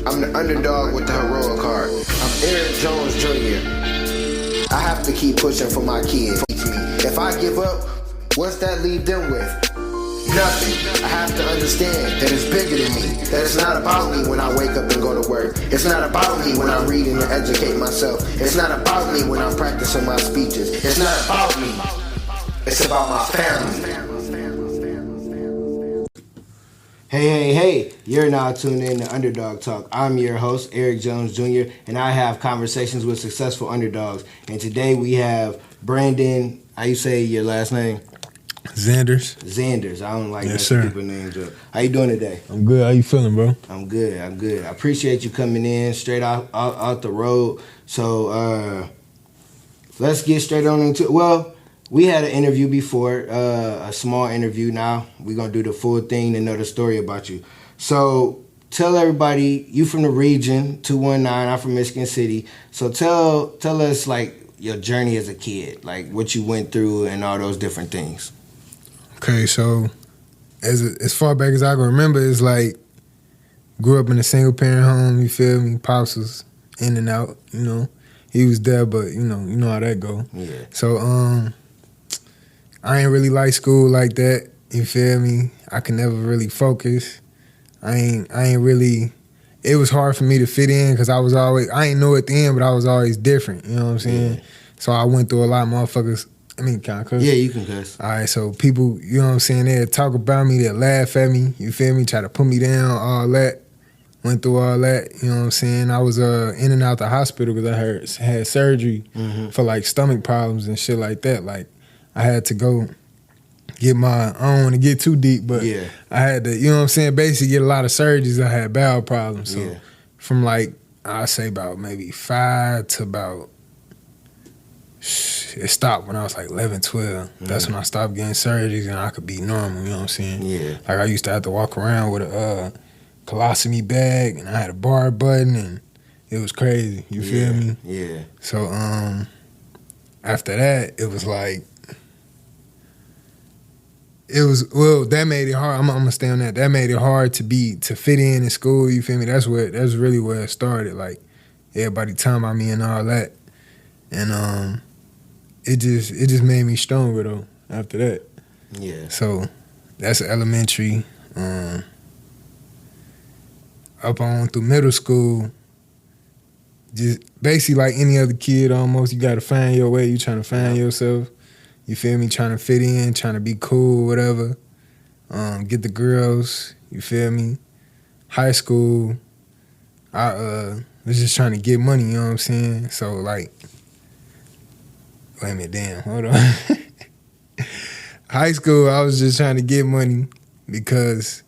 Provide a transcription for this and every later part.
I'm the underdog with the heroic heart. I'm Eric Jones Jr. I have to keep pushing for my kids. If I give up, what's that leave them with? Nothing. I have to understand that it's bigger than me. That it's not about me when I wake up and go to work. It's not about me when I'm reading to educate myself. It's not about me when I'm practicing my speeches. It's not about me. It's about my family. Hey, you're now tuned in to Underdog Talk. I'm your host, Eric Jones Jr., and I have conversations with successful underdogs. And today we have Brandon, how you say your last name? Zanders. I don't like yes, messing people's names up. How you doing today? I'm good. How you feeling, bro? I'm good. I appreciate you coming in straight out the road. So let's get straight on into it. Well, we had an interview before, a small interview. Now we're going to do the full thing to know the story about you. So tell everybody, you from the region, 219, I'm from Michigan City. So tell us, like, your journey as a kid, like what you went through and all those different things. Okay, so as far back as I can remember, it's like grew up in a single parent home, you feel me? Pops was in and out, you know. He was there, but you know how that go. Yeah. So I ain't really like school like that, you feel me? I could never really focus. I ain't really, it was hard for me to fit in because I ain't know at the end, but I was always different, you know what I'm saying? Yeah. So I went through a lot of motherfuckers. I mean, can I cuss? Yeah, you can cuss. All right, so people, you know what I'm saying, they'll talk about me, they'll laugh at me, you feel me, try to put me down, all that. Went through all that, you know what I'm saying? I was in and out the hospital because I had surgery for like stomach problems and shit like that. Like, I had to go get I don't want to get too deep, but yeah. I had to, you know what I'm saying, basically get a lot of surgeries. I had bowel problems. So from like, I'd say about maybe 5 to about, it stopped when I was like 11, 12. That's when I stopped getting surgeries and I could be normal, you know what I'm saying? Yeah. Like I used to have to walk around with a colostomy bag and I had a bar button and it was crazy, you feel me? Yeah. So after that, it was like, that made it hard. I'm gonna stay on that. That made it hard to fit in school, you feel me? That's really where it started. Like everybody talking about me and all that. And it just made me stronger though after that. Yeah. So that's elementary. Up on through middle school, just basically like any other kid almost, you gotta find your way, you trying to find yourself. You feel me? Trying to fit in, trying to be cool, whatever. Get the girls, you feel me? High school, I was just trying to get money, you know what I'm saying? So like, wait a minute, damn, hold on. High school, I was just trying to get money because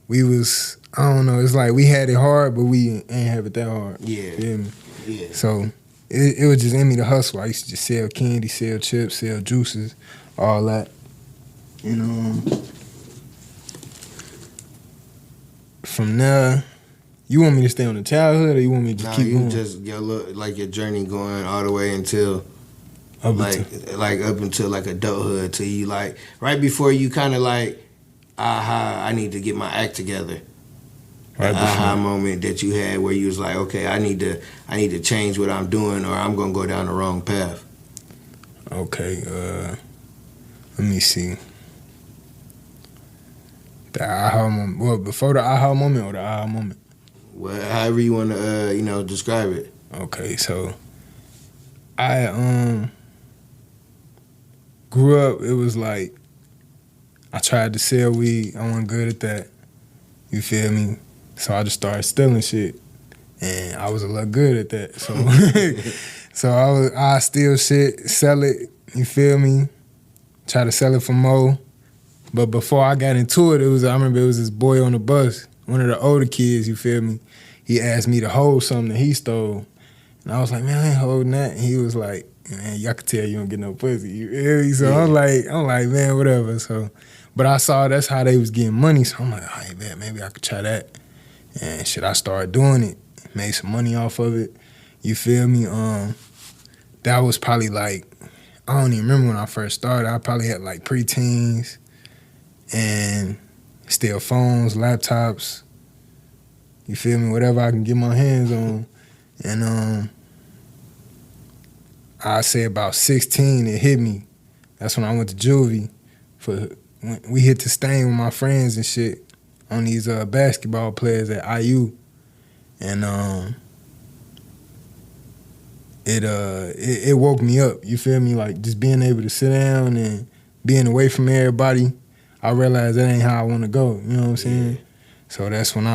we was, I don't know, it's like we had it hard, but we ain't have it that hard. Yeah. You feel me? Yeah. So it was just in me to hustle. I used to just sell candy, sell chips, sell juices, all that. And from there, you want me to stay on the childhood or you want me to just keep going? Just your journey going all the way until up until like adulthood, till you like right before you kind of like, I need to get my act together. Right the aha moment that you had where you was like, okay, I need to change what I'm doing or I'm gonna go down the wrong path. Okay, let me see. The aha moment. Well, before the aha moment or the aha moment? Well, however you want to describe it. Okay, so I grew up. It was like I tried to sell weed. I wasn't good at that. You feel me? So I just started stealing shit, and I was a lot good at that. So, so I steal shit, sell it. You feel me? Try to sell it for more. But before I got into it, I remember it was this boy on the bus, one of the older kids. You feel me? He asked me to hold something that he stole, and I was like, man, I ain't holding that. And he was like, man, y'all could tell you don't get no pussy. You feel me? So I'm like, man, whatever. So, but I saw that's how they was getting money. So I'm like, all right, man, maybe I could try that. And shit, I started doing it, made some money off of it. You feel me? That was probably like, I don't even remember when I first started. I probably had like preteens and steal phones, laptops, You feel me? Whatever I can get my hands on. And I say about 16, it hit me. That's when I went to juvie. When we hit the stain with my friends and shit on these basketball players at IU. And it woke me up. You feel me? Like just being able to sit down and being away from everybody, I realized that ain't how I want to go. You know what I'm saying? Yeah. So that's when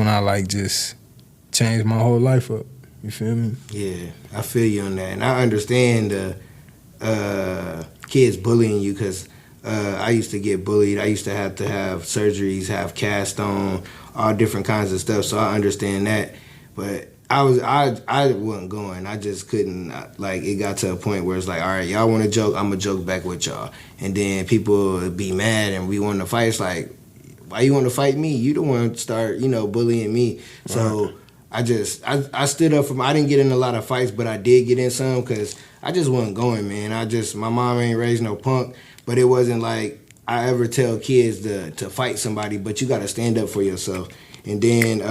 I like just changed my whole life up. You feel me? Yeah, I feel you on that, and I understand the kids bullying you because I used to get bullied. I used to have surgeries, have cast on, all different kinds of stuff. So I understand that, but I wasn't going. I just couldn't. Like it got to a point where it's like, all right, y'all want to joke, I'm gonna joke back with y'all, and then people would be mad and we want to fight. It's like, why you want to fight me? You don't want to start, bullying me. So I stood up for. I didn't get in a lot of fights, but I did get in some because I just wasn't going, man. My mom ain't raised no punk, but it wasn't like I ever tell kids to fight somebody, but you got to stand up for yourself. And then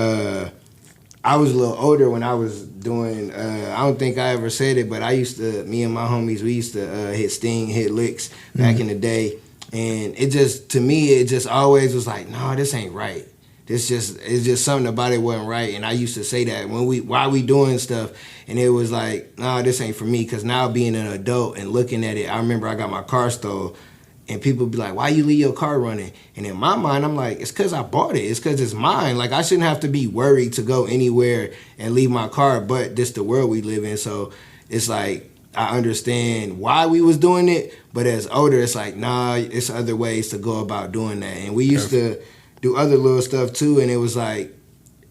I was a little older when I was doing, I don't think I ever said it, but me and my homies, we used to hit licks back in the day. And it just always was like, no, this ain't right. It's just something about it wasn't right. And I used to say that while we doing stuff, and it was like, no, this ain't for me. Because now being an adult and looking at it, I remember I got my car stole, and people be like, why you leave your car running? And in my mind, I'm like, it's because I bought it. It's because it's mine. Like, I shouldn't have to be worried to go anywhere and leave my car, but this the world we live in. So it's like, I understand why we was doing it, but as older, it's like, nah, it's other ways to go about doing that. And we used to do other little stuff too, and it was like,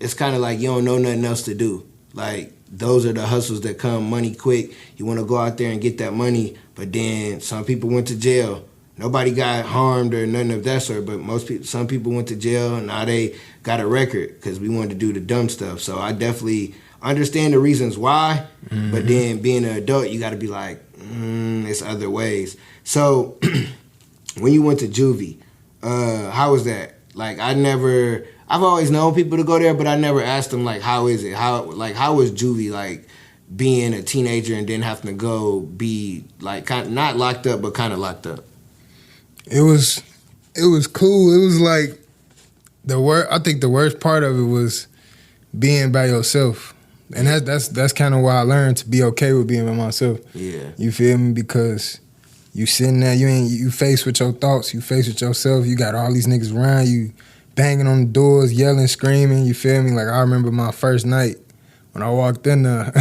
it's kind of like you don't know nothing else to do. Like, those are the hustles that come money quick. You want to go out there and get that money, but then some people went to jail. Nobody got harmed or nothing of that sort, but some people went to jail, and now they got a record because we wanted to do the dumb stuff. So I definitely understand the reasons why, but then being an adult, you got to be like, it's other ways. So when you went to juvie, how was that? Like, I've always known people to go there, but I never asked them, like, how is it? How was juvie, like, being a teenager and then having to go be, like, not locked up, but kind of locked up? It was cool. It was like I think the worst part of it was being by yourself, and that's kind of why I learned to be okay with being by myself. Yeah, you feel me? Because you sitting there, you faced with your thoughts, you faced with yourself. You got all these niggas around you, banging on the doors, yelling, screaming. You feel me? Like I remember my first night when I walked in there.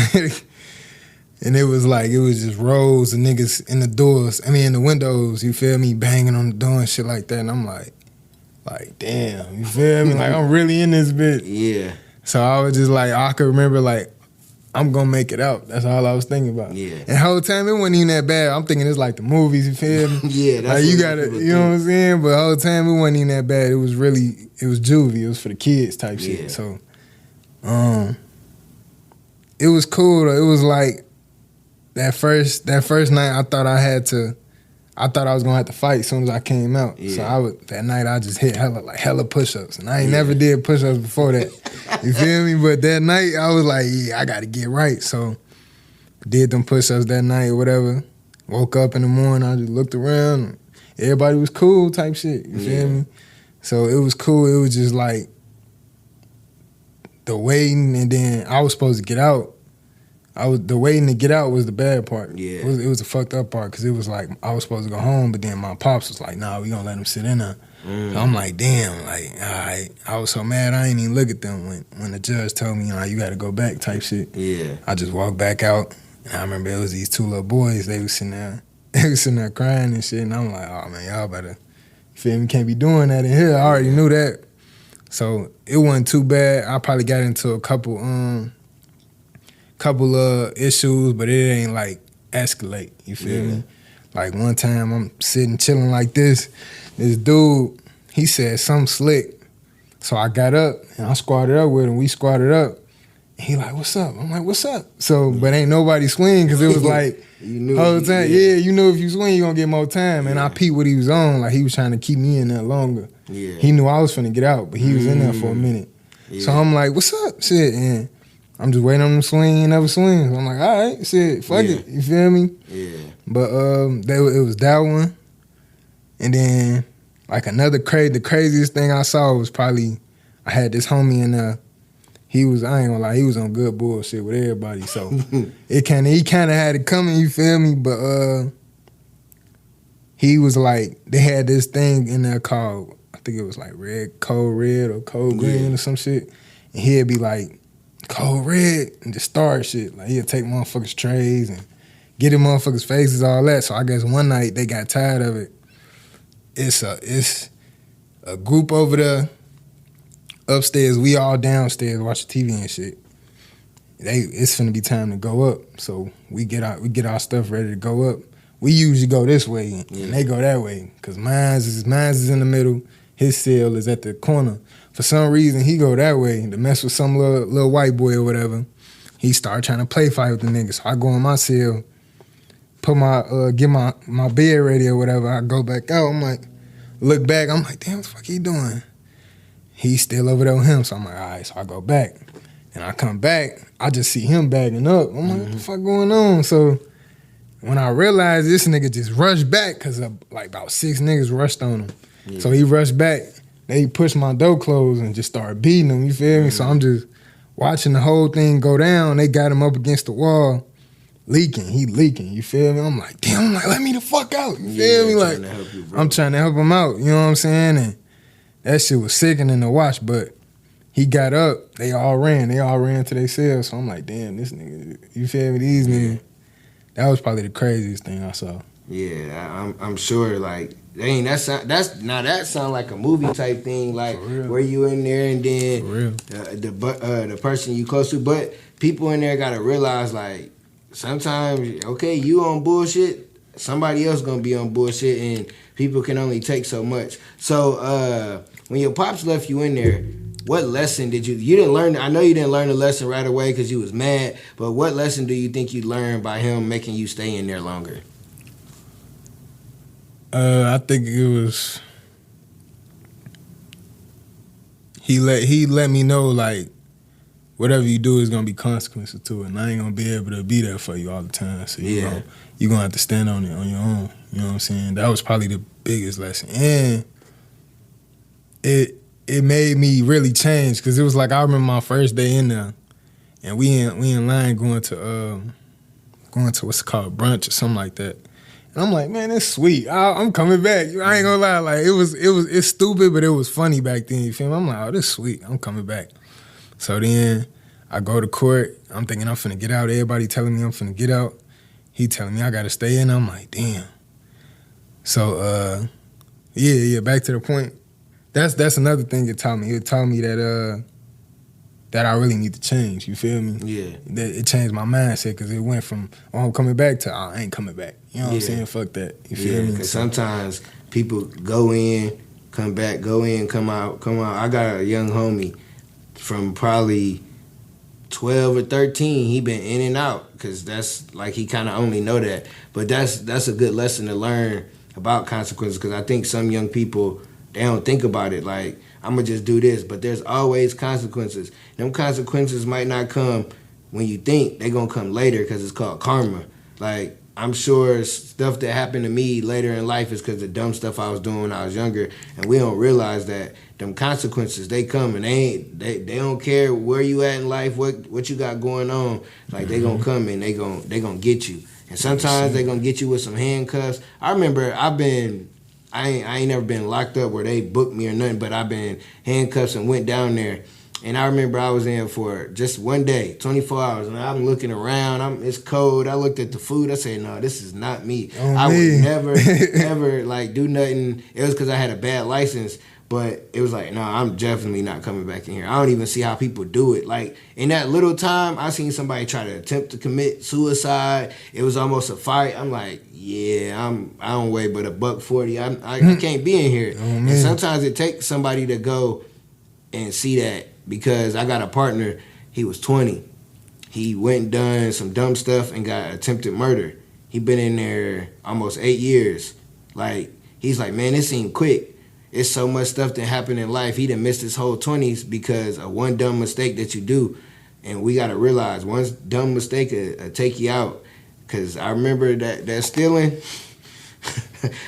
And it was just rows of niggas in the windows, you feel me, banging on the door and shit like that. And I'm like, damn, you feel me? Like, I'm really in this bitch. Yeah. So I was just like, I could remember, like, I'm going to make it out. That's all I was thinking about. Yeah. And the whole time, it wasn't even that bad. I'm thinking it's like the movies, you feel me? Yeah, that's like, you got to, you know what I'm saying? But the whole time, it wasn't even that bad. It was juvie. It was for the kids type shit. So, it was cool, though. It was like, that first night, I thought I was gonna have to fight as soon as I came out. Yeah. So that night I just hit hella push-ups, and I ain't never did push-ups before that. You feel me? But that night I was like, yeah, I gotta get right. So did them push-ups that night or whatever. Woke up in the morning, I just looked around. Everybody was cool type shit. You feel me? So it was cool. It was just like the waiting, and then I was supposed to get out. The waiting to get out was the bad part. Yeah. It was a fucked up part because it was like I was supposed to go home, but then my pops was like, nah, we gonna let him sit in there. So I'm like, damn, like, all right. I was so mad I ain't even look at them when the judge told me, you gotta go back type shit. Yeah. I just walked back out, and I remember it was these two little boys, they was sitting there crying and shit, and I'm like, oh man, y'all better, feel me, can't be doing that in here. I already knew that. So it wasn't too bad. I probably got into a couple of issues, but it ain't like escalate, you feel me? Like one time I'm sitting chilling like this dude, he said something slick. So I got up and I squatted up with him. We squatted up. And he like, what's up? I'm like, what's up? So, but ain't nobody swing because it was like, you knew whole time, you know if you swing, you gonna get more time. And I peeped what he was on. Like he was trying to keep me in there longer. Yeah. He knew I was finna get out, but he was in there for a minute. Yeah. So I'm like, what's up? Shit, and I'm just waiting on him to swing and never swing. So I'm like, all right, shit, fuck it. You feel me? Yeah. But it was that one. And then like the craziest thing I saw was probably I had this homie in he was, I ain't gonna lie, he was on good bullshit with everybody. So he kinda had it coming, you feel me? But he was like, they had this thing in there called, I think it was like code red or code green or some shit. And he'd be like, code red, and just start shit. Like he'd take motherfuckers' trays and get in motherfuckers' faces, all that. So I guess one night they got tired of it. It's a group over there upstairs, we all downstairs watching TV and shit. It's finna be time to go up. So we get our stuff ready to go up. We usually go this way and they go that way. Cause mine's is in the middle, his cell is at the corner. For some reason he go that way to mess with some little white boy or whatever. He started trying to play fight with the niggas. So I go in my cell, put get my bed ready or whatever. I go back out, I'm like, look back, I'm like, damn, what the fuck he doing? He's still over there with him. So I'm like, all right, so I go back. And I come back, I just see him bagging up. I'm like, what the fuck going on? So when I realized this nigga just rushed back, because like about 6 niggas rushed on him. Yeah. So he rushed back. They pushed my door closed and just started beating him, you feel me? So I'm just watching the whole thing go down. They got him up against the wall, leaking. He leaking, you feel me? I'm like, damn, I'm like, let me the fuck out, you feel me? Like, I'm trying to help him out, you know what I'm saying? And that shit was sickening to watch, but he got up, they all ran to their cells. So I'm like, damn, this nigga, you feel me? These niggas, that was probably the craziest thing I saw. Yeah, I'm sure, like, dang, that sound like a movie type thing, like where you in there and then the person you close to. But people in there gotta realize, like, sometimes, okay, you on bullshit, somebody else gonna be on bullshit, and people can only take so much. So when your pops left you in there, what lesson did you didn't learn? I know you didn't learn the lesson right away because you was mad, but what lesson do you think you learned by him making you stay in there longer? I think it was he let me know, like, whatever you do is gonna be consequences to it, and I ain't gonna be able to be there for you all the time. So you gonna have to stand on it on your own. You know what I'm saying? That was probably the biggest lesson, and it made me really change, because it was like, I remember my first day in there, and we in line going to what's it called, brunch or something like that. And I'm like, man, that's sweet. I'm coming back. I ain't gonna lie, like it's stupid, but it was funny back then. You feel me? I'm like, oh, this sweet. I'm coming back. So then I go to court. I'm thinking I'm finna get out. Everybody telling me I'm finna get out. He telling me I gotta stay in. I'm like, damn. So back to the point. That's another thing it taught me. It taught me that I really need to change. You feel me? Yeah. That it changed my mindset, because it went from, oh, I'm coming back to, oh, I ain't coming back. You know what I'm saying? Fuck that. You feel me? Because sometimes people go in, come back, go in, come out. I got a young homie from probably 12 or 13. He been in and out, because that's like, he kind of only know that. But that's a good lesson to learn about consequences, because I think some young people, they don't think about it. Like, I'm going to just do this. But there's always consequences. Them consequences might not come when you think. They going to come later, because it's called karma. Like, I'm sure stuff that happened to me later in life is because of dumb stuff I was doing when I was younger. And we don't realize that them consequences, they come, and they don't care where you at in life, what you got going on. Like, they going to come and they going to get you. And sometimes they going to get you with some handcuffs. I remember I ain't never been locked up where they booked me or nothing, but I've been handcuffed and went down there. And I remember I was in for just one day, 24 hours, and I'm looking around. It's cold. I looked at the food. I said, no, this is not me. I would never, ever, like, do nothing. It was because I had a bad license, but it was like, no, I'm definitely not coming back in here. I don't even see how people do it. Like, in that little time, I seen somebody try to attempt to commit suicide. It was almost a fight. I'm like, yeah, I don't weigh but $140. I can't be in here. And sometimes it takes somebody to go and see that, because I got a partner, he was 20. He went and done some dumb stuff and got attempted murder. He been in there almost 8 years. Like, he's like, man, this seemed quick. it's so much stuff that happened in life. He done missed his whole 20s because of one dumb mistake that you do. And we got to realize one dumb mistake will take you out. Because I remember that stealing.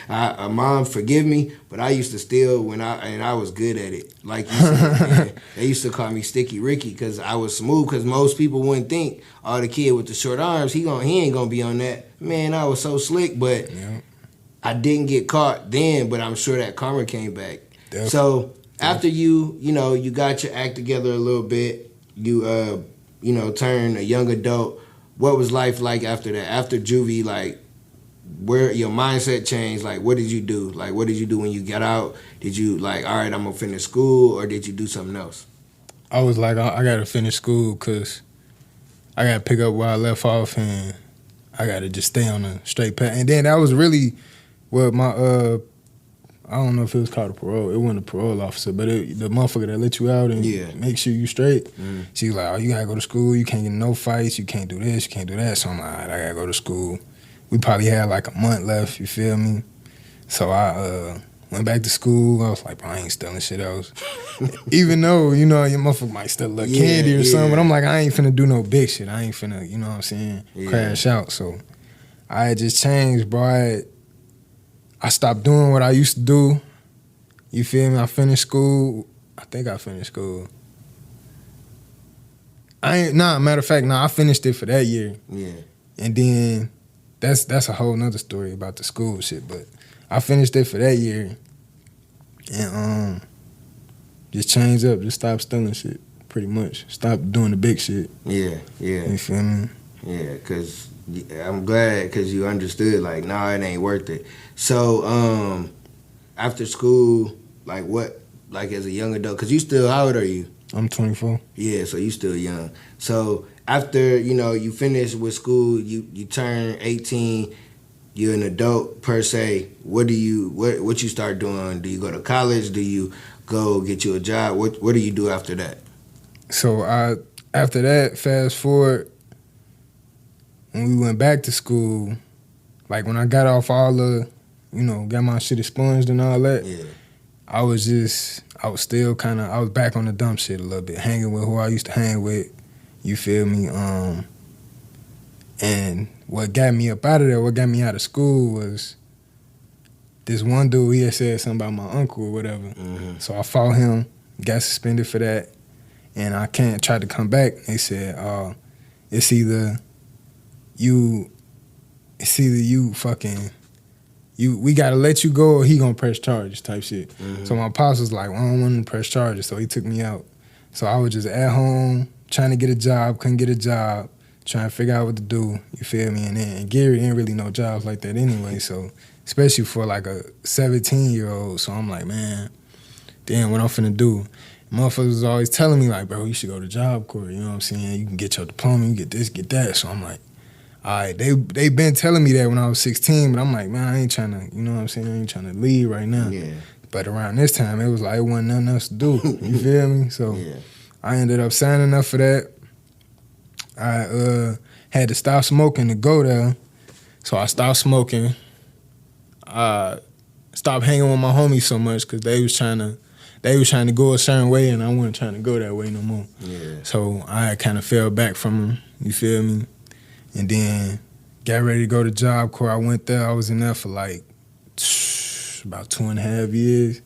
Mom, forgive me, but I used to steal and I was good at it. Like you said, they used to call me Sticky Ricky because I was smooth. Because most people wouldn't think, oh, the kid with the short arms, he ain't gonna be on that. Man, I was so slick, but I didn't get caught then. But I'm sure that karma came back. Definitely. So after you got your act together a little bit, you turned a young adult. What was life like after that? After juvie, like, where your mindset changed? Like, what did you do? Like, what did you do when you got out? Did you like, all right, I'm gonna finish school, or did you do something else? I was like, I gotta finish school because I gotta pick up where I left off, and I gotta just stay on the straight path. And then that was really what my I don't know if it was called a parole. It wasn't a parole officer, but the motherfucker that let you out and make sure you straight. She was like, oh, you gotta go to school. You can't get in no fights. You can't do this. You can't do that. So I'm like, all right, I gotta go to school. We probably had like a month left, you feel me? So I went back to school. I was like, bro, I ain't stealing shit else. Even though, your motherfucker might steal a little candy or something, but I'm like, I ain't finna do no big shit. I ain't finna, you know what I'm saying, crash out. So I had just changed, bro. I stopped doing what I used to do. You feel me? I finished school. I think I finished school. Matter of fact, I finished it for that year. Yeah. And then that's a whole nother story about the school shit, but I finished it for that year. And just changed up, just stopped stealing shit, pretty much. Stopped doing the big shit. Yeah. You feel me? Yeah, because I'm glad because you understood, like, nah, it ain't worth it. So, after school, like, what, like, as a young adult, because you still, how old are you? I'm 24. Yeah, so you still young. So, after, you finish with school, you turn 18, you're an adult, per se, what you start doing? Do you go to college? Do you go get you a job? What do you do after that? So, after that, fast forward, when we went back to school, like when I got off all the, got my shit expunged and all that, I was still kind of, I was back on the dumb shit a little bit, hanging with who I used to hang with, you feel me? And what got me up out of there, what got me out of school was this one dude, he had said something about my uncle or whatever. Mm-hmm. So I fought him, got suspended for that, and I tried to come back. They said, it's either you we gotta let you go or he gonna press charges type shit. Mm-hmm. So my pops was like, well, I don't want him to press charges, so he took me out. So I was just at home trying to get a job, couldn't get a job, trying to figure out what to do, you feel me? And Gary didn't really know jobs like that anyway, so especially for like a 17-year-old. So I'm like, man, damn, what I'm finna do? Motherfuckers was always telling me like, bro, you should go to Job Corps, you know what I'm saying? You can get your diploma, you get this, get that. So I'm like, all right, they been telling me that when I was 16, but I'm like, man, I ain't trying to, you know what I'm saying? I ain't trying to leave right now. Yeah. But around this time, it was like, it wasn't nothing else to do. You feel me? So I ended up signing up for that. I had to stop smoking to go there. So I stopped smoking. I stopped hanging with my homies so much because they was trying to go a certain way and I wasn't trying to go that way no more. Yeah. So I kind of fell back from them, you feel me? And then got ready to go to Job Corps. I went there. I was in there for like about 2.5 years.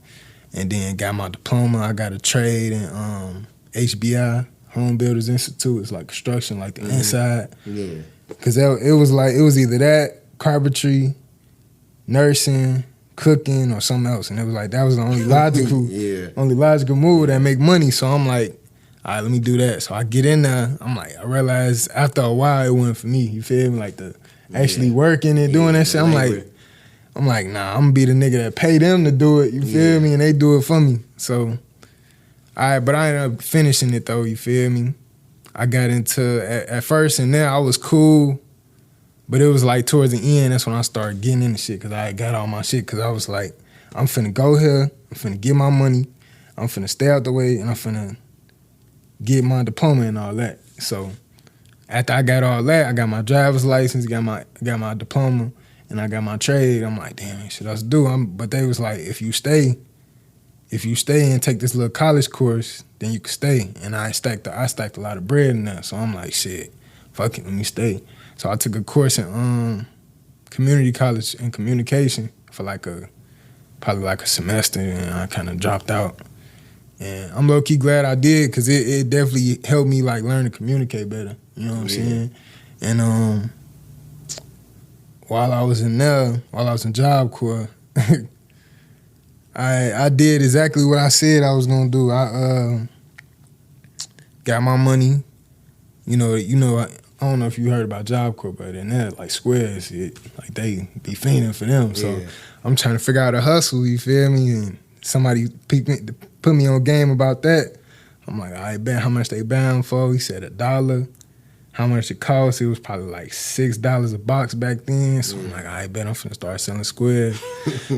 And then got my diploma. I got a trade in HBI, Home Builders Institute. It's like construction, like the inside. Yeah. Because it was either that, carpentry, nursing, cooking, or something else. And it was like, that was the only logical move that make money. So I'm like, all right, let me do that. So I get in there. I'm like, I realized after a while it wasn't for me. You feel me? Like the actually working and doing that shit. I'm like, nah, I'm gonna be the nigga that pay them to do it. You feel me? And they do it for me. So, but I ended up finishing it though. You feel me? I got into at first, and then I was cool, but it was like towards the end. That's when I started getting into shit because I had got all my shit. Because I was like, I'm finna go here. I'm finna get my money. I'm finna stay out the way, and I'm finna get my diploma and all that. So after I got all that, I got my driver's license, got my diploma, and I got my trade. I'm like, damn, shit else to do. But they was like, if you stay, if you stay and take this little college course, then you can stay. And I stacked a lot of bread in that. So I'm like, shit, fuck it, let me stay. So I took a course in community college in communication for probably like a semester, and I kind of dropped out. And I'm low-key glad I did, because it definitely helped me like learn to communicate better. You know what I'm saying? And while I was in Job Corps, I did exactly what I said I was gonna do. I got my money. I don't know if you heard about Job Corps, but in that, like Squares, like they be fiending for them. So I'm trying to figure out a hustle, you feel me? And somebody put me on game about that. I'm like, I bet how much they bound for. He said $1. How much it cost? It was probably like $6 a box back then. So I'm like, I bet I'm finna start selling squares.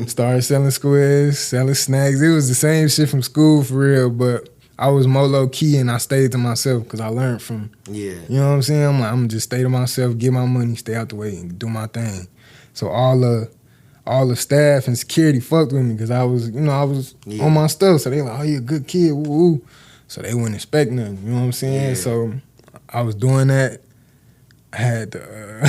Started selling squares, selling snacks. It was the same shit from school for real, but I was more low key and I stayed to myself because I learned from. Yeah. You know what I'm saying? I'm like, I'm gonna just stay to myself, get my money, stay out the way, and do my thing. So all the staff and security fucked with me because I was on my stuff. So they like, oh, you a good kid, woo woo. So they wouldn't expect nothing. You know what I'm saying? Yeah. So I was doing that. I had the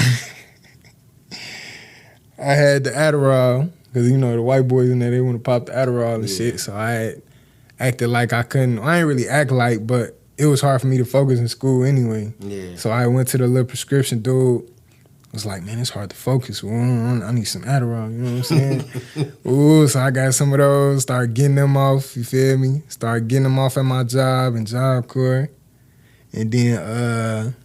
Adderall because the white boys in there, they want to pop the Adderall and shit. So I had acted like I couldn't. I ain't really act like, but it was hard for me to focus in school anyway. Yeah. So I went to the little prescription dude. Was like, man, it's hard to focus. I need some Adderall. You know what I'm saying? Ooh, so I got some of those. Started getting them off. You feel me? Started getting them off at my job in Job Corps. And then,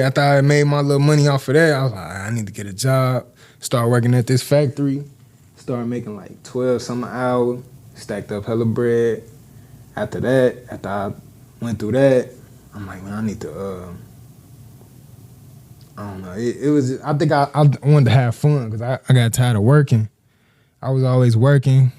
after I made my little money off of that, I was like, I need to get a job. Start working at this factory. Started making like 12 something an hour. Stacked up hella bread. After I went through that, I'm like, man, I need to, I don't know. It was, I think I wanted to have fun because I got tired of working. I was always working,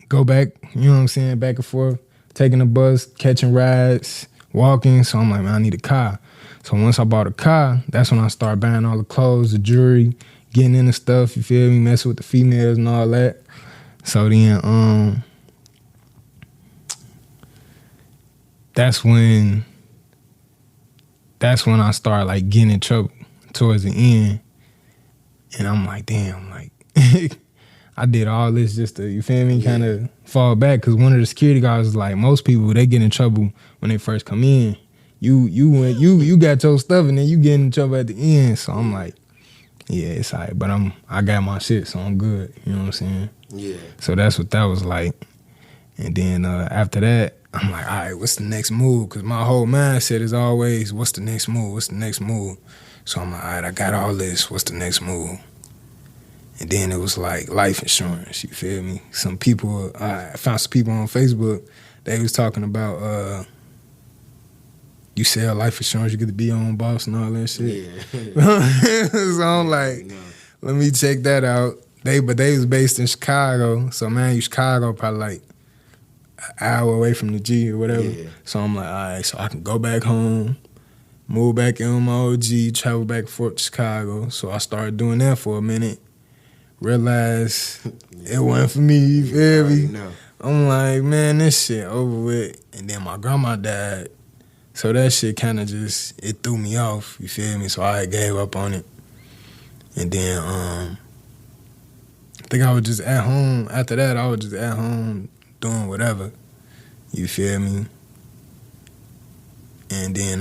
go back, you know what I'm saying, back and forth, taking the bus, catching rides, walking. So I'm like, man, I need a car. So once I bought a car, that's when I started buying all the clothes, the jewelry, getting into stuff, you feel me, messing with the females and all that. So then, that's when I started like getting in trouble towards the end. And I'm like, damn, like I did all this just to, you feel me, kind of fall back. Because one of the security guards was like, most people, they get in trouble when they first come in. You got your stuff and then you get in trouble at the end. So I'm like, yeah, it's all right. But I got my shit, so I'm good. You know what I'm saying? Yeah. So that's what that was like. And then after that, I'm like, all right, what's the next move? Because my whole mindset is always, what's the next move? What's the next move? So I'm like, all right, I got all this. What's the next move? And then it was like life insurance, you feel me? Some people, I found some people on Facebook, they was talking about, you sell life insurance, you get to be your own boss and all that shit. Yeah. So I'm like, let me check that out. But they was based in Chicago. So man, Chicago probably like an hour away from the G or whatever. Yeah. So I'm like, all right, so I can go back home, move back in with my OG, travel back and forth to Chicago. So I started doing that for a minute. Realized it wasn't for me, you feel me? No. I'm like, man, this shit over with. And then my grandma died. So that shit kind of just, it threw me off, you feel me? So I gave up on it. And then I think I was just at home. After that, I was just at home doing whatever, you feel me? And then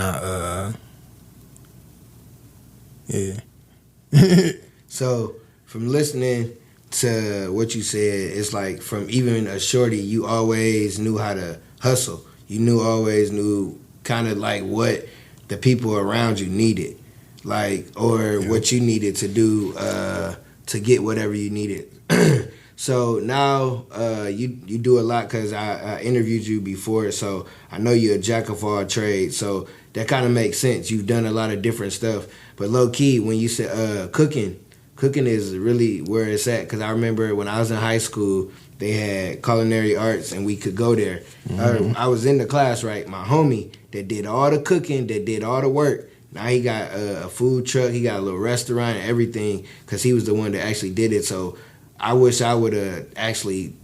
So from listening to what you said, it's like from even a shorty, you always knew how to hustle. You always knew kind of like what the people around you needed, like, or what you needed to do to get whatever you needed. So now you do a lot because I interviewed you before, so I know you're a jack of all trades. So that kind of makes sense. You've done a lot of different stuff. But low key, when you said cooking is really where it's at. Because I remember when I was in high school, they had culinary arts and we could go there. Mm-hmm. I was in the class, right? My homie that did all the cooking, that did all the work. Now he got a food truck, he got a little restaurant and everything because he was the one that actually did it. So I wish I would have actually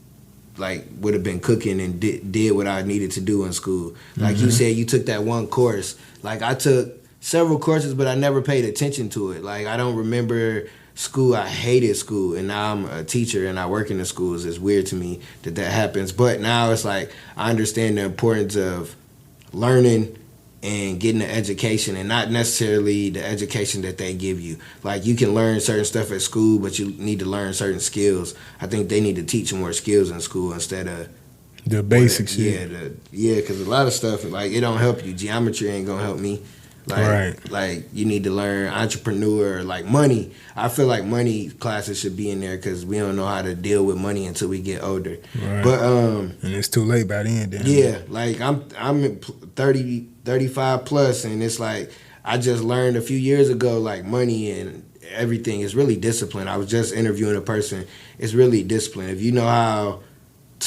like would have been cooking and did what I needed to do in school. Like you said, you took that one course. Like I took several courses, but I never paid attention to it. Like I don't remember school. I hated school, and now I'm a teacher and I work in the schools. It's weird to me that happens, but now it's like I understand the importance of learning and getting an education, and not necessarily the education that they give you. Like you can learn certain stuff at school, but you need to learn certain skills. I think they need to teach more skills in school instead of the basic shit. Yeah, because a lot of stuff like it don't help you. Geometry ain't gonna help me. Like you need to learn entrepreneur, like money. I feel like money classes should be in there because we don't know how to deal with money until we get older. Right. But and it's too late by then. Yeah, like I'm 30, 35 plus, and it's like I just learned a few years ago, like money and everything is really discipline. I was just interviewing a person. It's really discipline. If you know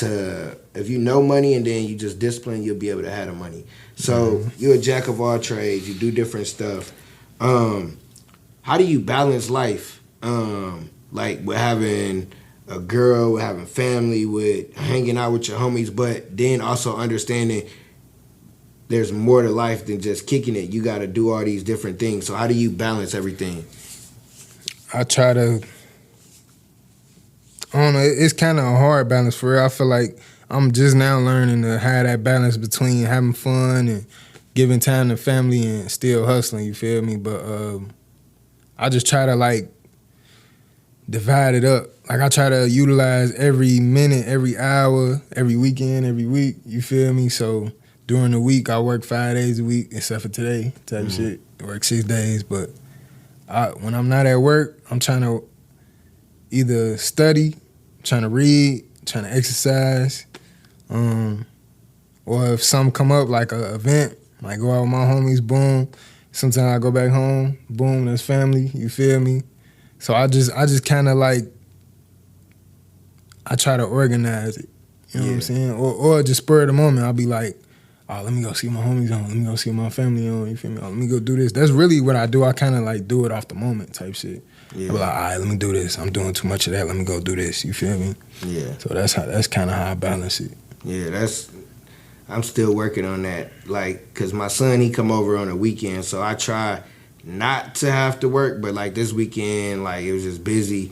if you know money and then you just discipline, you'll be able to have the money. So you're a jack of all trades. You do different stuff. How do you balance life? Like with having a girl, with having family, with hanging out with your homies, but then also understanding there's more to life than just kicking it. You got to do all these different things. So how do you balance everything? I try to. I don't know. It's kind of a hard balance for real. I feel like I'm just now learning to have that balance between having fun and giving time to family and still hustling. You feel me? But I just try to like divide it up. Like I try to utilize every minute, every hour, every weekend, every week. You feel me? So during the week, I work 5 days a week, except for today type of shit. I work 6 days. But when I'm not at work, I'm trying to either study, trying to read, trying to exercise, or if something come up like an event, like go out with my homies, boom. Sometimes I go back home, boom, that's family. You feel me? So I just kind of like I try to organize it. You know what I'm saying? Or just spur of the moment. I'll be like, oh, let me go see my homies on. Let me go see my family on. You feel me? Oh, let me go do this. That's really what I do. I kind of like do it off the moment type shit. Yeah. I'll be like, all right, let me do this. I'm doing too much of that. Let me go do this. You feel me? Yeah. So that's kind of how I balance it. Yeah, I'm still working on that. Like, cause my son, he come over on a weekend, so I try not to have to work. But like this weekend, like it was just busy.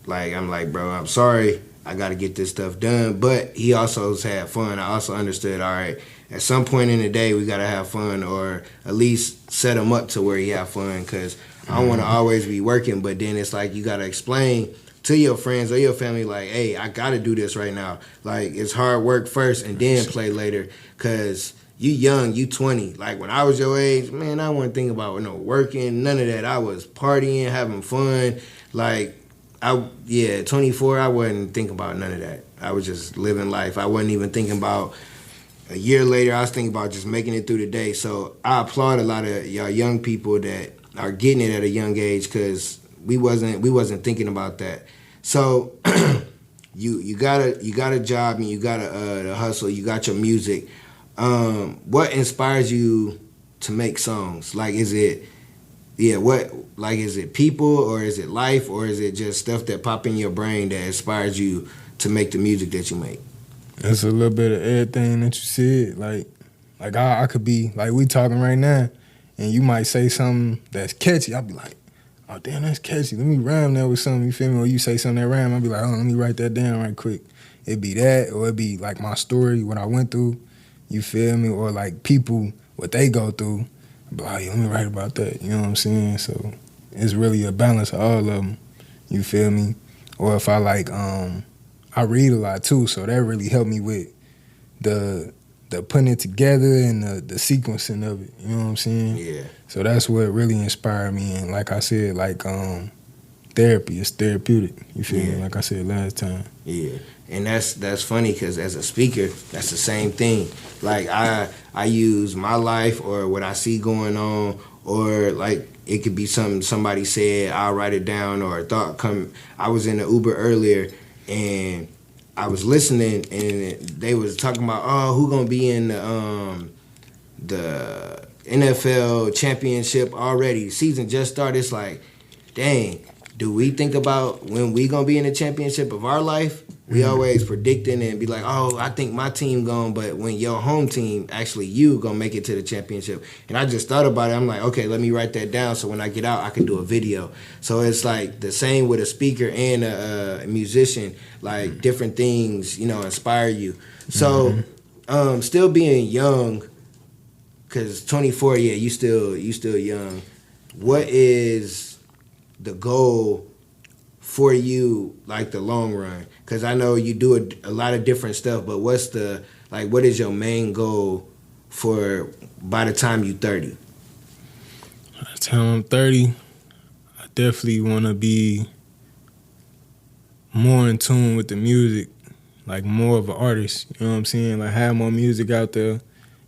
Like I'm like, bro, I'm sorry. I got to get this stuff done. But he also had fun. I also understood, all right, at some point in the day, we got to have fun, or at least set him up to where he have fun. Because I don't want to always be working, but then it's like you got to explain to your friends or your family, like, hey, I got to do this right now. Like, it's hard work first and then play later. Because you young, you 20. Like, when I was your age, man, I wasn't thinking about working, none of that. I was partying, having fun. Like, 24, I wasn't thinking about none of that. I was just living life. I wasn't even thinking about a year later. I was thinking about just making it through the day. So I applaud a lot of y'all young people that are getting it at a young age, because we wasn't thinking about that. So you got a job and you got a hustle. You got your music. What inspires you to make songs? Like, is it people, or is it life, or is it just stuff that pop in your brain that inspires you to make the music that you make? It's a little bit of everything that you said. Like I could be, like we talking right now, and you might say something that's catchy. I'll be like, oh, damn, that's catchy. Let me rhyme that with something, you feel me? Or you say something that rhyme, I'll be like, oh, let me write that down right quick. It'd be that, or it'd be like my story, what I went through, you feel me? Or like people, what they go through. I'd be like, oh, let me write about that, you know what I'm saying? So it's really a balance of all of them, you feel me? Or if I I read a lot too, so that really helped me with the putting it together and the sequencing of it, you know what I'm saying? Yeah. So that's what really inspired me, and like I said, therapy is therapeutic, you feel me? Like I said last time. Yeah. And that's funny, because as a speaker, that's the same thing. Like I use my life or what I see going on, or like it could be something somebody said, I'll write it down, or a thought come. I was in the Uber earlier and I was listening, and they was talking about, oh, who gonna be in the NFL championship already? The season just started. It's like, dang, do we think about when we gonna be in the championship of our life? We always predicting and be like, oh, I think my team going, but when your home team, actually you gonna make it to the championship. And I just thought about it. I'm like, okay, let me write that down so when I get out, I can do a video. So it's like the same with a speaker and a musician, like different things, inspire you. So still being young, because 24, yeah, you still young. What is the goal for you, like the long run? Because I know you do a lot of different stuff, but what is your main goal for by the time you 30? By the time I'm 30, I definitely want to be more in tune with the music, like more of an artist. You know what I'm saying? Like have more music out there,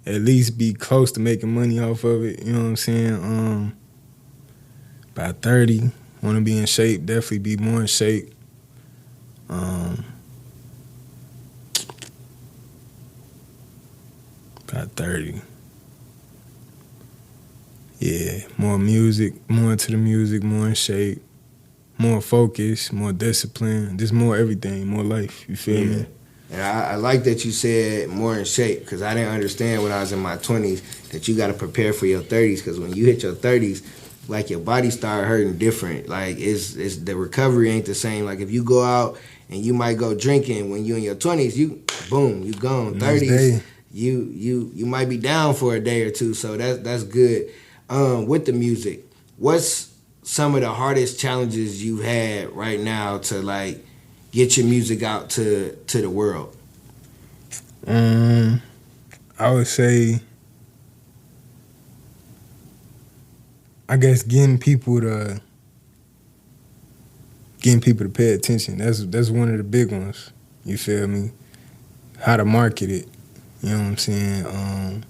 at least be close to making money off of it. You know what I'm saying? By 30, want to be in shape, definitely be more in shape. By 30. Yeah, more music, more into the music, more in shape, more focus, more discipline, just more everything, more life. You feel me? And I like that you said more in shape, because I didn't understand when I was in my 20s that you got to prepare for your 30s, because when you hit your 30s, like your body start hurting different. Like it's the recovery ain't the same. Like if you go out and you might go drinking when you in your 20s, you gone. 30s, you might be down for a day or two. So that's good. With the music, what's some of the hardest challenges you had right now to like get your music out to the world? I would say, I guess getting people to pay attention. That's one of the big ones. You feel me? How to market it. You know what I'm saying?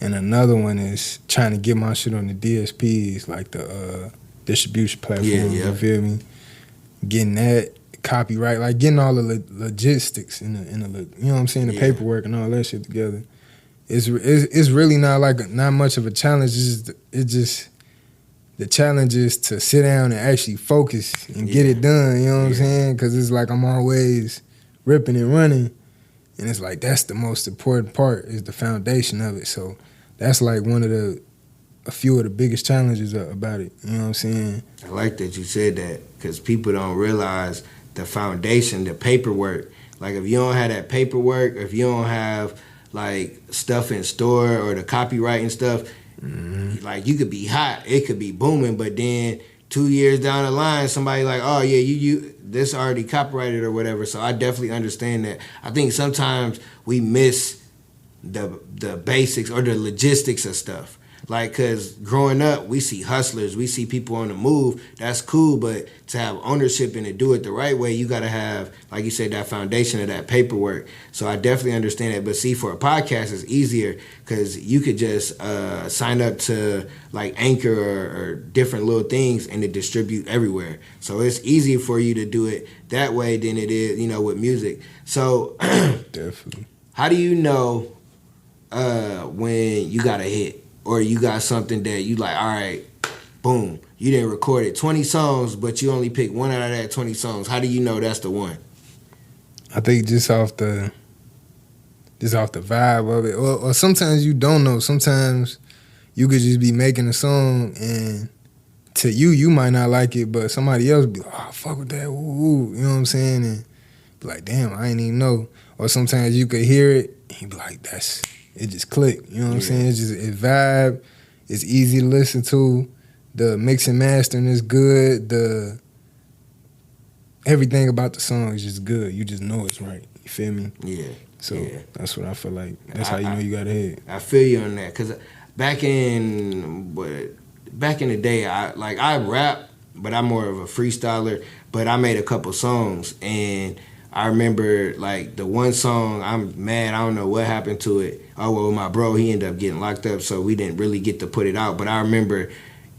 And another one is trying to get my shit on the DSPs, like the distribution platforms. Yeah. You feel me? Getting that copyright, like getting all the logistics in the you know what I'm saying, the paperwork and all that shit together. It's really not much of a challenge. It's just the challenge is to sit down and actually focus and get it done. You know what I'm saying? Because it's like I'm always ripping and running, and it's like that's the most important part, is the foundation of it. So that's like a few of the biggest challenges about it. You know what I'm saying? I like that you said that, because people don't realize the foundation, the paperwork. Like if you don't have that paperwork, or if you don't have like stuff in store or the copyright and stuff, like you could be hot, it could be booming, but then 2 years down the line, somebody like, oh yeah, you this already copyrighted or whatever. So I definitely understand that. I think sometimes we miss the basics or the logistics of stuff. Like, because growing up, we see hustlers, we see people on the move. That's cool, but to have ownership and to do it the right way, you got to have, like you said, that foundation of that paperwork. So I definitely understand that. But see, for a podcast, it's easier because you could just sign up to like Anchor or different little things and to distribute everywhere. So it's easier for you to do it that way than it is, with music. So definitely. How do you know when you got a hit? Or you got something that you like, all right, boom, you didn't record it 20 songs, but you only picked one out of that 20 songs. How do you know that's the one? I think just off the vibe of it. Or sometimes you don't know. Sometimes you could just be making a song and to you might not like it, but somebody else be like, oh, fuck with that, woo, you know what I'm saying? And be like, damn, I ain't even know. Or sometimes you could hear it and you be like, it just clicked, you know what I'm saying? It's just a vibe. It's easy to listen to. The mix and mastering is good. Everything about the song is just good. You just know it's right. You feel me? Yeah. So that's what I feel like. That's how you know you got a hit. I feel you on that, because back in the day, I rap, but I'm more of a freestyler. But I made a couple songs, and I remember, like, the one song, I'm mad, I don't know what happened to it. Oh, well, my bro, he ended up getting locked up, so we didn't really get to put it out. But I remember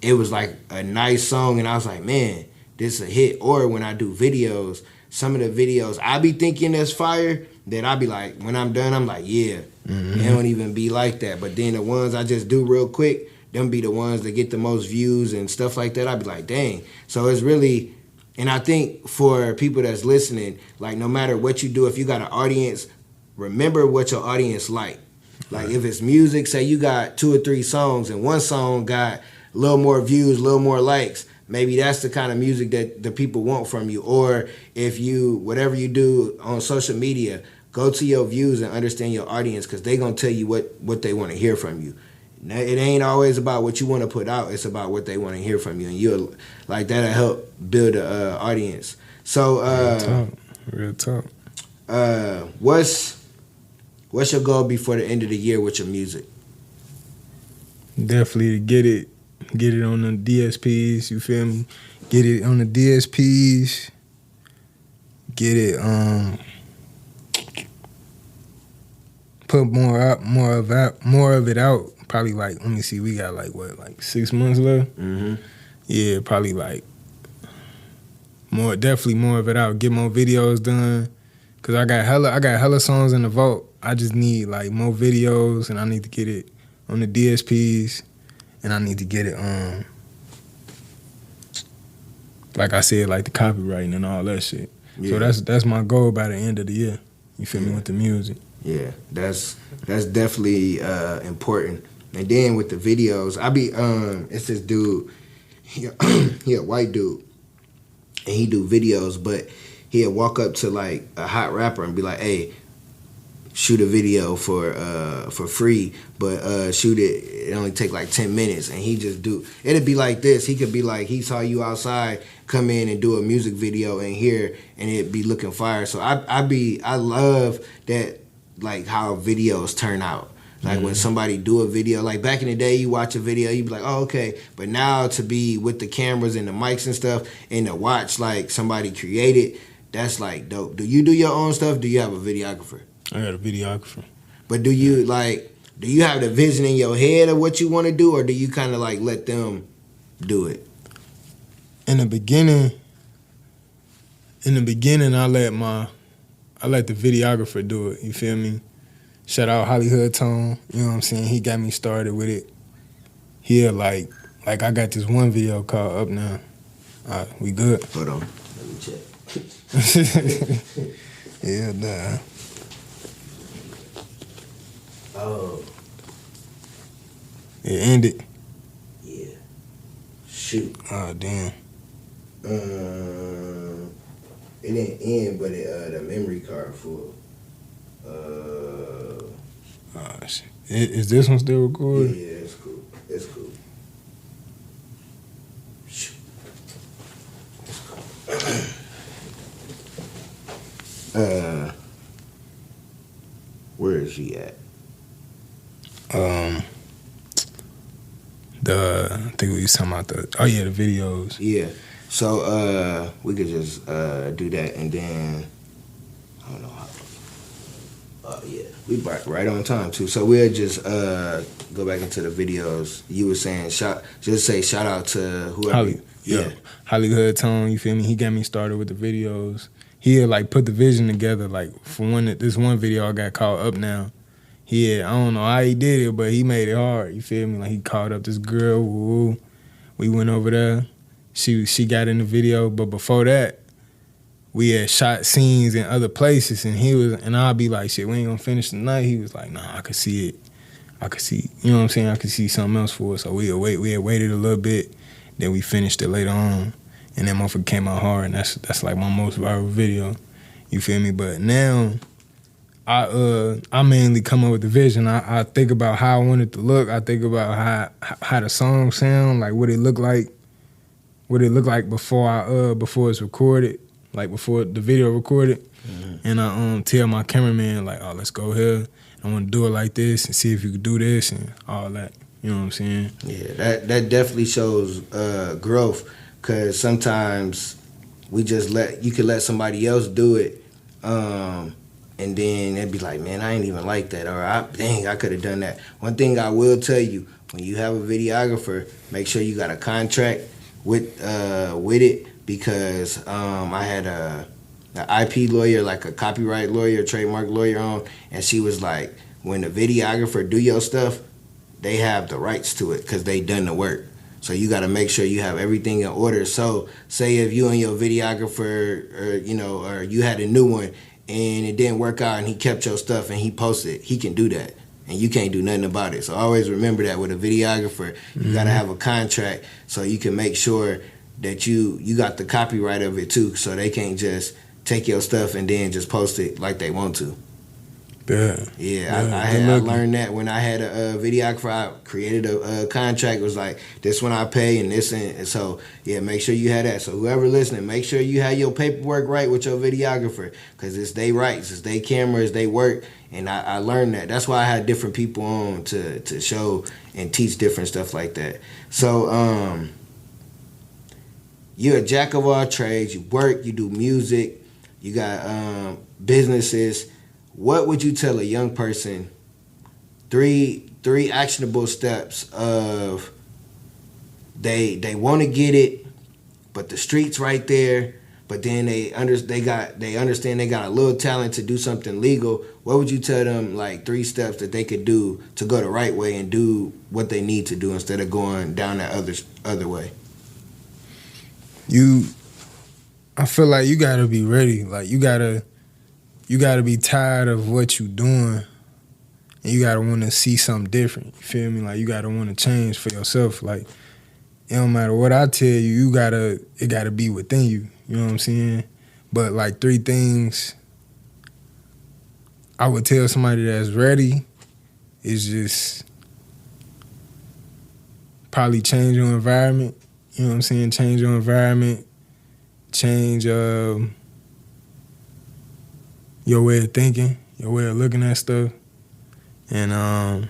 it was, like, a nice song, and I was like, man, this is a hit. Or when I do videos, some of the videos I be thinking that's fire, then I be like, when I'm done, I'm like, yeah, They don't even be like that. But then the ones I just do real quick, them be the ones that get the most views and stuff like that. I be like, dang. So it's really And I think for people that's listening, like no matter what you do, if you got an audience, remember what your audience like. Like if it's music, say you got 2 or 3 songs and one song got a little more views, a little more likes, maybe that's the kind of music that the people want from you. Or if you, whatever you do on social media, go to your views and understand your audience, because they going to tell you what they want to hear from you. It ain't always about what you want to put out. It's about what they want to hear from you. And you'll, like, that'll help build an audience. So, Real talk. What's your goal before the end of the year with your music? Definitely to get it on the DSPs, you feel me? Get it on the DSPs. Get it put more of it out. Probably like, let me see, we got like 6 months left. Mm-hmm. Yeah, probably like definitely more of it out. Get more videos done, cause I got hella songs in the vault. I just need like more videos, and I need to get it on the DSPs, and I need to get it like I said, like the copywriting and all that shit. Yeah. So that's my goal by the end of the year. You feel me, with the music? Yeah, that's definitely important. And then with the videos, it's this dude, he a white dude, and he do videos, but he'll walk up to like a hot rapper and be like, hey, shoot a video for free, but shoot it only take like 10 minutes, and he just do, it'd be like this, he could be like, he saw you outside, come in and do a music video in here, and it'd be looking fire. So I love that, like how videos turn out. Like when somebody do a video, like back in the day, you watch a video, you be like, oh, okay. But now to be with the cameras and the mics and stuff, and to watch like somebody create it, that's like dope. Do you do your own stuff? Do you have a videographer? I got a videographer. But do you have the vision in your head of what you want to do, or do you kind of like let them do it? In the beginning, I let the videographer do it. You feel me? Shout out Hollywood Tone. You know what I'm saying? He got me started with it. He like I got this one video called Up Now. All right, we good? Hold on, let me check. Yeah, nah. Oh. It ended. Yeah. Shoot. Oh damn. It didn't end, but the memory card full. Oh shit. Is this one still recording? Yeah, it's cool. It's cool. Shoot. It's cool. Where is she at? I think we was talking about the videos. Yeah. So we could just do that, and then I don't know how. Yeah, we right on time too. So we'll just go back into the videos. You were saying shout out to whoever. Hollywood Tone. You feel me? He got me started with the videos. He like put the vision together. Like for this one video I got called Up Now. I don't know how he did it, but he made it hard. You feel me? Like he called up this girl. Woo. We went over there. She got in the video, but before that, we had shot scenes in other places, and I'd be like, shit, we ain't gonna finish tonight. He was like, nah, I could see it. I could see, you know what I'm saying? I could see something else for us. So we had waited a little bit, then we finished it later on, and that motherfucker came out hard, and that's like my most viral video. You feel me? But now, I mainly come up with the vision. I think about how I want it to look. I think about how the song sound, like what it look like before it's recorded, like before the video recorded. Mm-hmm. And I tell my cameraman like, oh, let's go here. I want to do it like this and see if you could do this and all that. You know what I'm saying? Yeah, that definitely shows growth, because sometimes you could let somebody else do it, and then they'd be like, man, I ain't even like that, or I could have done that. One thing I will tell you, when you have a videographer, make sure you got a contract with it, because I had an IP lawyer, like a copyright lawyer, trademark lawyer on, and she was like, when the videographer do your stuff, they have the rights to it because they done the work. So you got to make sure you have everything in order. So say if you and your videographer, or you had a new one and it didn't work out and he kept your stuff and he posted, he can do that. And you can't do nothing about it. So always remember that with a videographer, you got to have a contract so you can make sure that you got the copyright of it too. So they can't just take your stuff and then just post it like they want to. I learned that when I had a videographer. I created a contract. It was like, this one I pay and this, and so make sure you have that. So whoever listening, make sure you have your paperwork right with your videographer, because it's their rights, it's their cameras, they work. And I learned that. That's why I had different people on to show and teach different stuff like that. So you're a jack of all trades. You work, you do music, you got businesses. What would you tell a young person? Three actionable steps of they want to get it, but the street's right there. But then they understand they got a little talent to do something legal. What would you tell them, like 3 steps that they could do to go the right way and do what they need to do instead of going down that other way? I feel like you gotta be ready. Like you gotta be tired of what you doing, and you gotta want to see something different. You feel me? Like you gotta want to change for yourself. Like it don't matter what I tell you, it gotta be within you. You know what I'm saying? But like 3 things I would tell somebody that's ready is just probably change your environment. You know what I'm saying? Change your environment. Change your way of thinking, your way of looking at stuff. And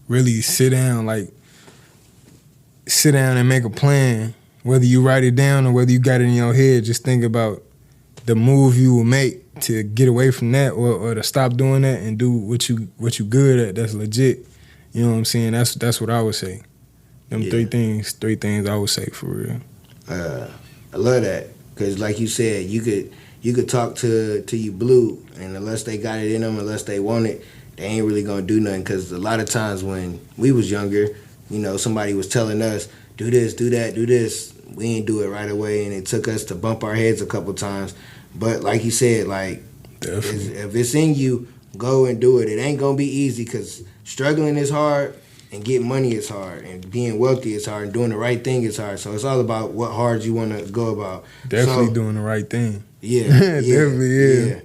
really sit down and make a plan. Whether you write it down or whether you got it in your head, just think about the move you will make to get away from that, or to stop doing that and do what you good at that's legit. You know what I'm saying? That's what I would say. Them 3 things I would say for real. I love that, because like you said, you could talk to you blue, and unless they got it in them, unless they want it, they ain't really gonna do nothing. Because a lot of times when we was younger, somebody was telling us, do this, do that, do this. We ain't do it right away, and it took us to bump our heads a couple times. But like you said, like if it's in you, go and do it. It ain't gonna be easy, because struggling is hard, and getting money is hard, and being wealthy is hard, and doing the right thing is hard. So it's all about what hard you want to go about. Definitely doing the right thing. Yeah, definitely is.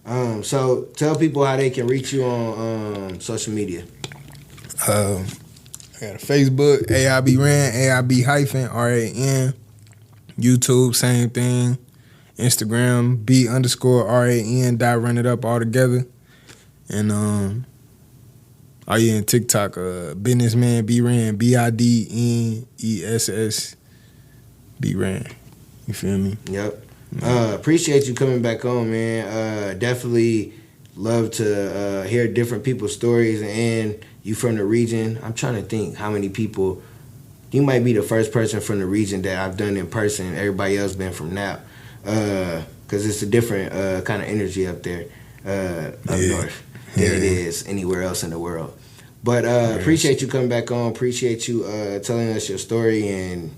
Yeah. So tell people how they can reach you on social media. I got a Facebook, AIB-RAN, AIB-RAN. YouTube, same thing. Instagram, B_RAN, run it up all together. And and TikTok, businessman B-RAN, BIDNESS B-RAN. You feel me? Yep. Appreciate you coming back on, man. Definitely love to hear different people's stories, and you from the region. I'm trying to think how many people. You might be the first person from the region that I've done in person. Everybody else been from now, because it's a different kind of energy up there, up north, than it is anywhere else in the world. But appreciate you coming back on. Appreciate you telling us your story, and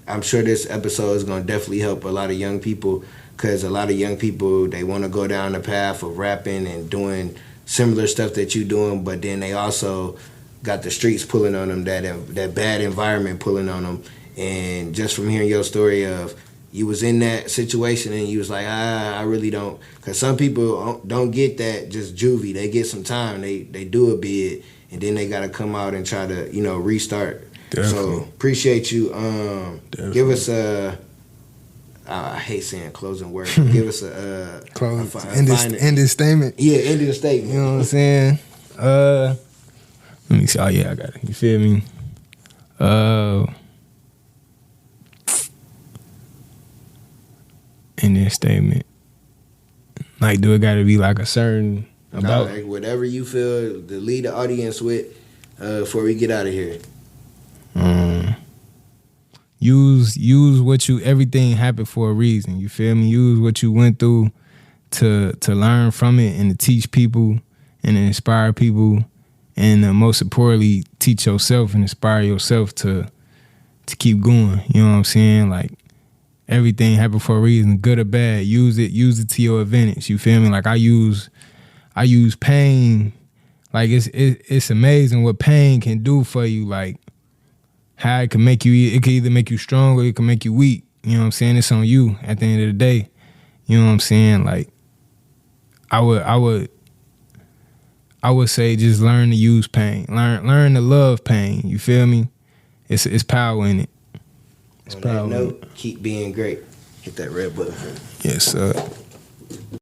I'm sure this episode is going to definitely help a lot of young people, because a lot of young people, they want to go down the path of rapping and doing similar stuff that you doing, but then they also got the streets pulling on them, that bad environment pulling on them. And just from hearing your story of you was in that situation and you was like, I really don't, because some people don't get that just juvie. They get some time, they do a bid, and then they got to come out and try to restart. Definitely. So appreciate you. Give us a. I hate saying closing word. Give us a ending statement. Yeah, ending statement. You know what I'm saying? Let me see. Oh yeah, I got it. You feel me? Ending statement. Like, do it got to be like a certain about? Like whatever you feel to lead the audience with before we get out of here. Use what everything happened for a reason. You feel me? Use what you went through to learn from it and to teach people and to inspire people and most importantly, teach yourself and inspire yourself to keep going. You know what I'm saying? Like, everything happened for a reason, good or bad. Use it to your advantage. You feel me? Like, I use pain. Like, it's amazing what pain can do for you. Like, how it can make you. It can either make you strong or it can make you weak. You know what I'm saying? It's on you at the end of the day. You know what I'm saying? Like, I would say just learn to use pain. Learn to love pain. You feel me? It's power in it. On that note, keep being great. Hit that red button. Yes, sir.